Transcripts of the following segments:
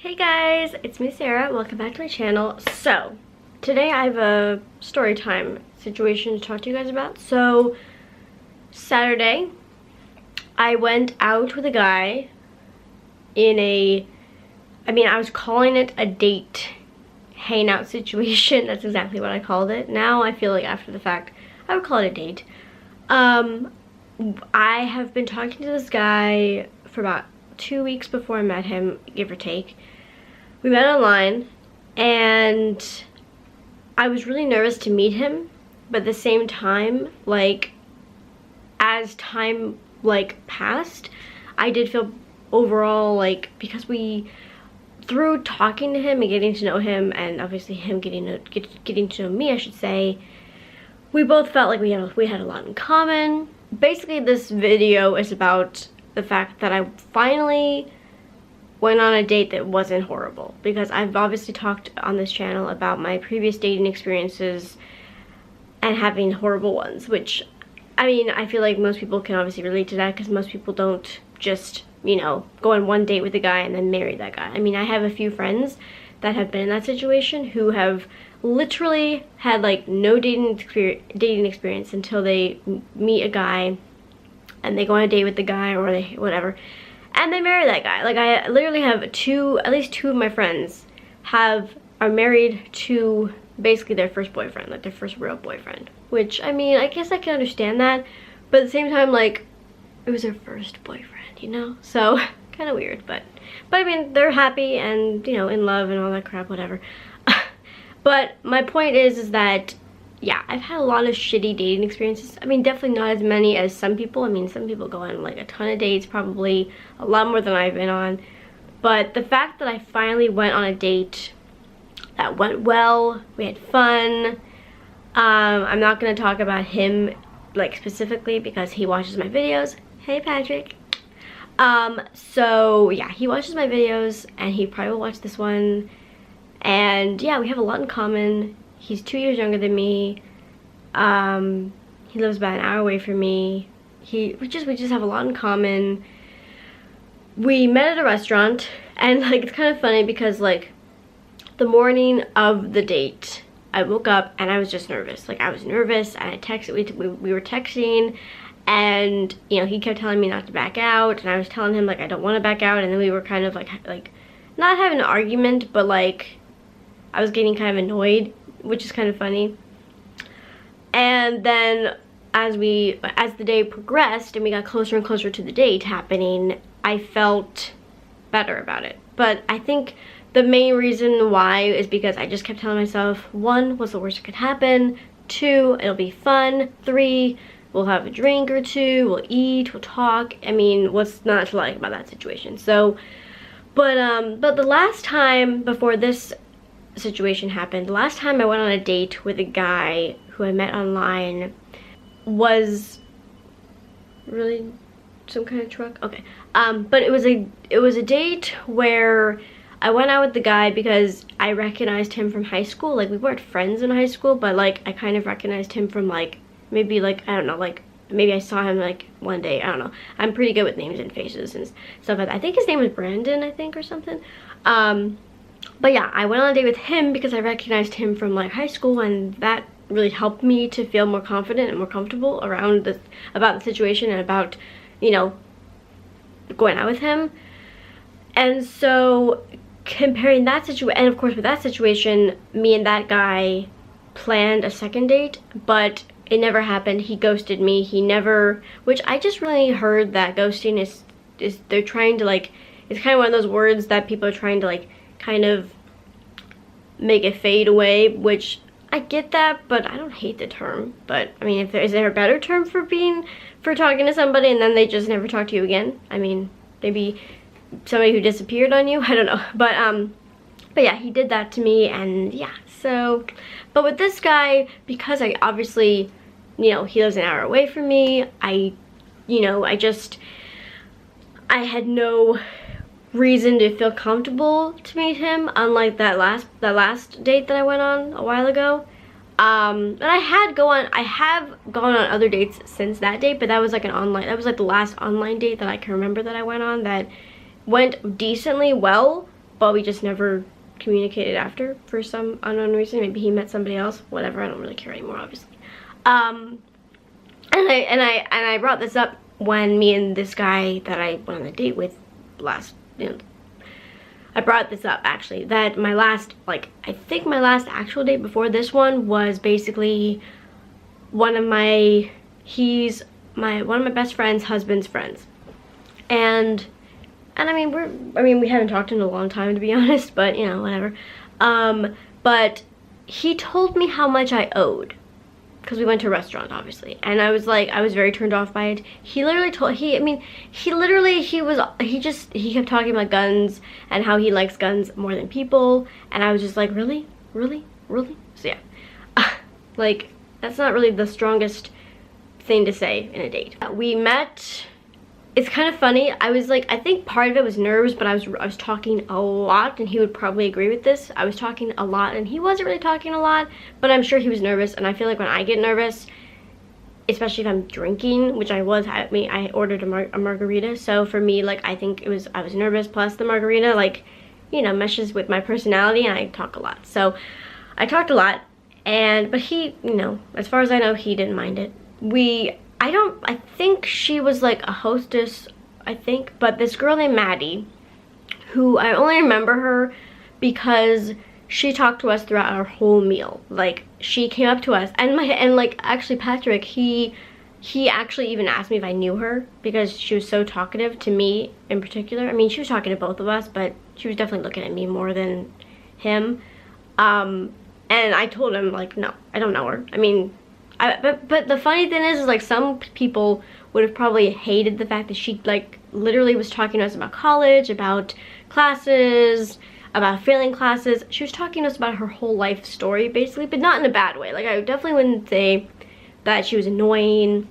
Hey guys, it's me Sarah. Welcome back to my channel. So, today I have a story time situation to talk to you guys about. So, Saturday, I went out with a guy in I was calling it a date hangout situation. That's exactly what I called it. Now I feel like after the fact, I would call it a date. I have been talking to this guy for about 2 weeks before I met him, give or take. We met online, and I was really nervous to meet him, but at the same time, like, as time, like, passed, I did feel overall, like, because through talking to him and getting to know him, and obviously him getting to know me, I should say, we both felt like we had a lot in common. Basically, this video is about the fact that I finally went on a date that wasn't horrible, because I've obviously talked on this channel about my previous dating experiences and having horrible ones, which, I mean, I feel like most people can obviously relate to that, because most people don't just, you know, go on one date with a guy and then marry that guy. I mean, I have a few friends that have been in that situation who have literally had like no dating experience until they meet a guy and they go on a date with the guy, or they whatever, and they marry that guy. Like, I literally have at least two of my friends are married to basically their first boyfriend, like their first real boyfriend. Which, I mean, I guess I can understand that, but at the same time, like, it was their first boyfriend, you know? So, kind of weird, but I mean, they're happy and, you know, in love and all that crap, whatever. But my point is that, yeah, I've had a lot of shitty dating experiences. I mean, definitely not as many as some people. I mean, some people go on like a ton of dates, probably a lot more than I've been on. But the fact that I finally went on a date that went well, we had fun. I'm not going to talk about him like specifically because he watches my videos. Hey, Patrick. So yeah, he watches my videos and he probably will watch this one. And yeah, we have a lot in common. He's 2 years younger than me. He lives about an hour away from me. We just have a lot in common. We met at a restaurant, and like, it's kind of funny because like the morning of the date, I woke up and I was just nervous. Like, I was nervous, and we were texting, and you know, he kept telling me not to back out, and I was telling him like I don't want to back out, and then we were kind of like not having an argument, but like I was getting kind of annoyed, which is kind of funny. And then as the day progressed and we got closer and closer to the date happening, I felt better about it. But I think the main reason why is because I just kept telling myself, 1, what's the worst that could happen? 2, it'll be fun. 3, we'll have a drink or 2, we'll eat, we'll talk. I mean, what's not to like about that situation? So, but the last time before this situation happened, the last time I went on a date with a guy who I met online was really some kind of truck. Okay, but it was a date where I went out with the guy because I recognized him from high school. Like, we weren't friends in high school, but like I kind of recognized him from like maybe like, I don't know, like maybe I saw him like one day. I don't know. I'm pretty good with names and faces and stuff like that. I think his name was Brandon, I think, or something. But yeah, I went on a date with him because I recognized him from like high school, and that really helped me to feel more confident and more comfortable about the situation and about, you know, going out with him. And so comparing that situation, and of course with that situation, me and that guy planned a second date, but it never happened. He ghosted me. Which I just really heard that ghosting is they're trying to like, it's kind of one of those words that people are trying to like kind of make it fade away, which I get that, but I don't hate the term. But I mean, is there a better term for talking to somebody and then they just never talk to you again? I mean, maybe somebody who disappeared on you, I don't know. But yeah, he did that to me, and yeah, so, but with this guy, because I obviously, you know, he lives an hour away from me, I had no reason to feel comfortable to meet him, unlike that last date that I went on a while ago. And I have gone on other dates since that date, but that was like that was like the last online date that I can remember that I went on that went decently well, but we just never communicated after for some unknown reason. Maybe he met somebody else, whatever. I don't really care anymore, obviously. And I brought this up when me and this guy that I went on a date with last, I brought this up actually, that my last, like, I think my last actual date before this one was basically one of my best friend's husband's friends. And I mean, we haven't talked in a long time, to be honest, but you know, whatever. But he told me how much I owed, because we went to a restaurant, obviously, and I was like, I was very turned off by it. He literally told, he kept talking about guns and how he likes guns more than people, and I was just like, really? So yeah, like, that's not really the strongest thing to say in a date. We met. It's kind of funny. I was like, I think part of it was nerves, but I was talking a lot, and he would probably agree with this. I was talking a lot, and he wasn't really talking a lot, but I'm sure he was nervous, and I feel like when I get nervous, especially if I'm drinking, which I was, I ordered a margarita, so for me, like, I think I was nervous, plus the margarita, like, you know, meshes with my personality, and I talk a lot. So I talked a lot, but he, you know, as far as I know, he didn't mind it. I think she was like a hostess, I think, but this girl named Maddie, who I only remember her because she talked to us throughout our whole meal. Like, she came up to us, and like, actually Patrick, he actually even asked me if I knew her, because she was so talkative to me in particular. I mean, she was talking to both of us, but she was definitely looking at me more than him. And I told him, like, no, I don't know her. I mean, but the funny thing is like, some people would have probably hated the fact that she, like, literally was talking to us about college, about classes, about failing classes. She was talking to us about her whole life story, basically, but not in a bad way. Like, I definitely wouldn't say that she was annoying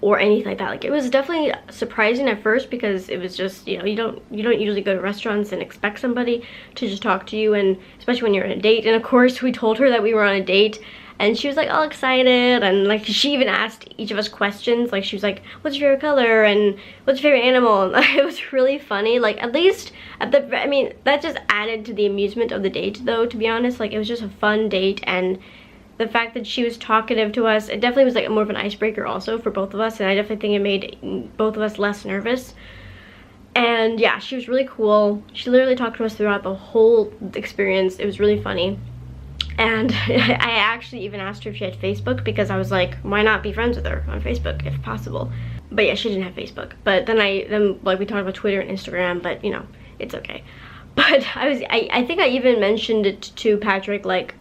or anything like that. Like, it was definitely surprising at first, because it was just, you know, you don't usually go to restaurants and expect somebody to just talk to you, and especially when you're on a date. And of course, we told her that we were on a date, and she was like all excited, and like, she even asked each of us questions. Like, she was like, what's your favorite color, and what's your favorite animal? And it was really funny. Like, at least I mean, that just added to the amusement of the date, though, to be honest. Like, it was just a fun date, and the fact that she was talkative to us, it definitely was like more of an icebreaker also for both of us, and I definitely think it made both of us less nervous. And yeah, she was really cool. She literally talked to us throughout the whole experience. It was really funny. And I actually even asked her if she had Facebook, because I was like, why not be friends with her on Facebook if possible? But yeah, she didn't have Facebook. But then like, we talked about Twitter and Instagram, but you know, it's okay. But I think I even mentioned it to Patrick like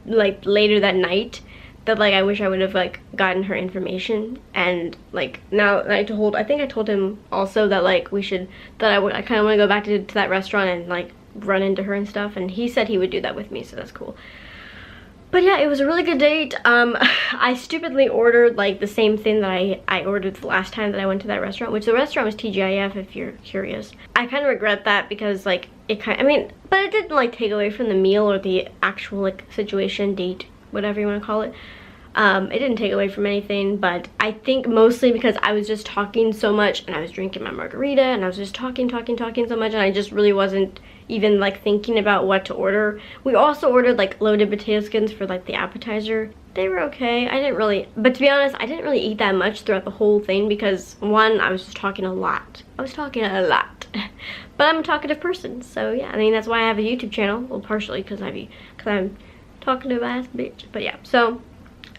later that night, that like, I wish I would have like gotten her information. And like, now I think I told him also that like, I kind of want to go back to that restaurant and like run into her and stuff, and he said he would do that with me, so that's cool. But yeah, it was a really good date. I stupidly ordered like the same thing that I ordered the last time that I went to that restaurant, which the restaurant was TGIF, if you're curious. I kind of regret that, because like, but it didn't like take away from the meal or the actual like situation, date, whatever you want to call it. It didn't take away from anything, but I think mostly because I was just talking so much, and I was drinking my margarita, and I was just talking so much, and I just really wasn't even like thinking about what to order. We also ordered like loaded potato skins for like the appetizer. They were okay. But to be honest, I didn't really eat that much throughout the whole thing, because one, I was just talking a lot. But I'm a talkative person, so yeah, I mean, that's why I have a YouTube channel. Well, partially because I'm talkative ass bitch. But yeah, so,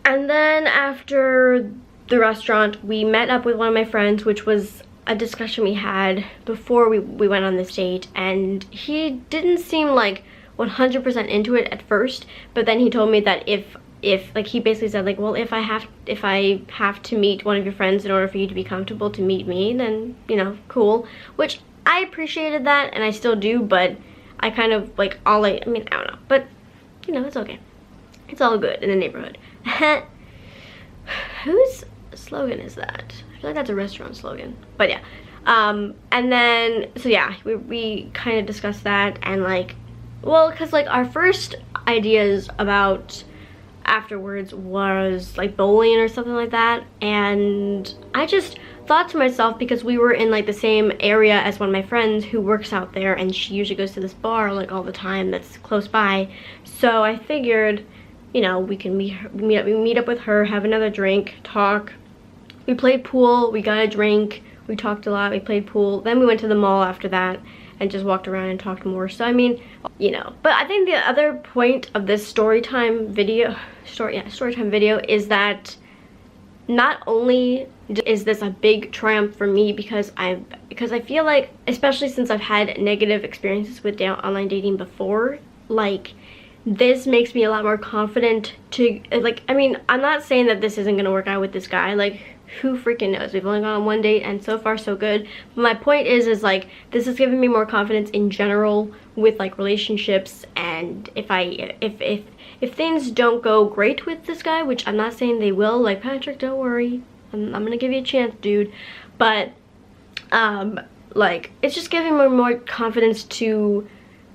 and then after the restaurant, we met up with one of my friends, which was a discussion we had before we went on this date, and he didn't seem like 100% into it at first, but then he told me that if like, he basically said like, well, if I have to meet one of your friends in order for you to be comfortable to meet me, then, you know, cool. Which I appreciated that, and I still do, but I kind of like, I don't know, but you know, it's okay. It's all good in the neighborhood. Whose slogan is that? I feel like that's a restaurant slogan, but yeah. And then, so yeah, we kind of discussed that, and like, well, because like, our first ideas about afterwards was like bowling or something like that, and I just thought to myself, because we were in like the same area as one of my friends who works out there, and she usually goes to this bar like all the time that's close by, so I figured, you know, we can meet up with her, have another drink, talk. We played pool, we got a drink, we talked a lot, we played pool, then we went to the mall after that and just walked around and talked more. So I mean, you know, but I think the other point of this storytime video is that not only is this a big triumph for me because I feel like, especially since I've had negative experiences with online dating before, like this makes me a lot more confident to, like, I mean, I'm not saying that this isn't gonna work out with this guy, like who freaking knows, we've only gone on one date and so far so good, but my point is like this is giving me more confidence in general with like relationships, and if things don't go great with this guy, which I'm not saying they will, like Patrick, don't worry, I'm gonna give you a chance, dude, but like it's just giving me more confidence to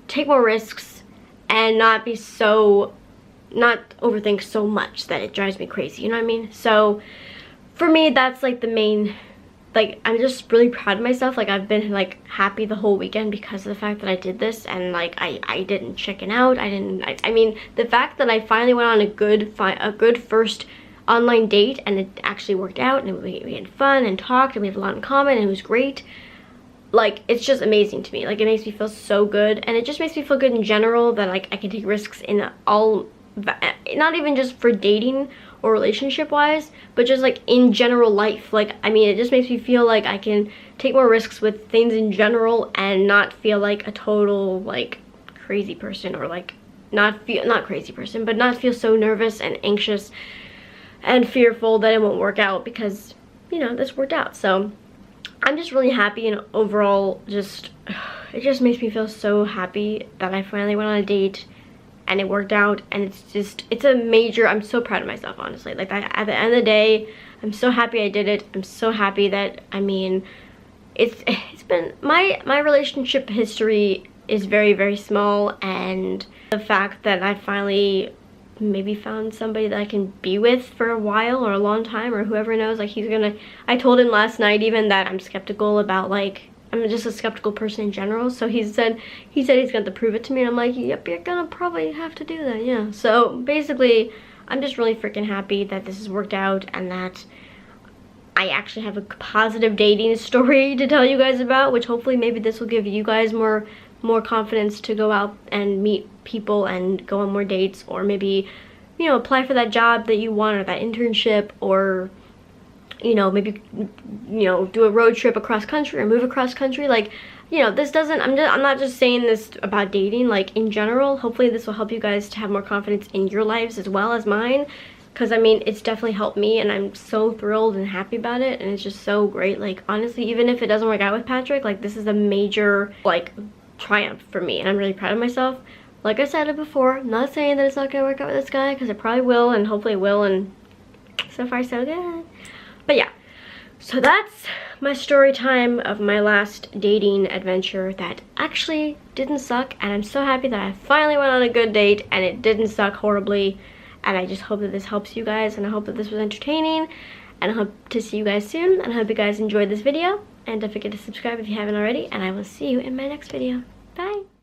take more risks and not overthink so much that it drives me crazy, you know what I mean? So for me, that's like the main, like I'm just really proud of myself. Like I've been like happy the whole weekend because of the fact that I did this, and like I didn't chicken out. I mean, the fact that I finally went on a good first online date, and it actually worked out, and we had fun and talked, and we had a lot in common, and it was great. Like it's just amazing to me. Like it makes me feel so good, and it just makes me feel good in general that like I can take risks in all, not even just for dating or relationship wise, but just like in general life. Like I mean, it just makes me feel like I can take more risks with things in general and not feel like a total like crazy person, or like not crazy person, but not feel so nervous and anxious and fearful that it won't work out, because you know this worked out. So I'm just really happy, and overall just it just makes me feel so happy that I finally went on a date and it worked out, and it's a major, I'm so proud of myself, honestly. Like at the end of the day, I'm so happy I did it. I'm so happy that, I mean, it's been, my relationship history is very, very small, and the fact that I finally maybe found somebody that I can be with for a while or a long time, or whoever knows, like I told him last night even that I'm skeptical about, like, I'm just a skeptical person in general, so he said he's gonna have to prove it to me, and I'm like, yep, you're gonna probably have to do that, yeah. So basically, I'm just really freaking happy that this has worked out, and that I actually have a positive dating story to tell you guys about, which hopefully maybe this will give you guys more confidence to go out and meet people and go on more dates, or maybe, you know, apply for that job that you want, or that internship, or, you know, maybe, you know, do a road trip across country or move across country. Like, you know, this doesn't, I'm not just saying this about dating, like in general. Hopefully this will help you guys to have more confidence in your lives as well as mine, because I mean, it's definitely helped me, and I'm so thrilled and happy about it, and it's just so great. Like honestly, even if it doesn't work out with Patrick, like this is a major like triumph for me, and I'm really proud of myself. Like I said it before, I'm not saying that it's not gonna work out with this guy, because it probably will, and hopefully it will, and so far so good. But yeah, so that's my story time of my last dating adventure that actually didn't suck, and I'm so happy that I finally went on a good date and it didn't suck horribly. And I just hope that this helps you guys, and I hope that this was entertaining, and I hope to see you guys soon, and I hope you guys enjoyed this video, and don't forget to subscribe if you haven't already, and I will see you in my next video. Bye!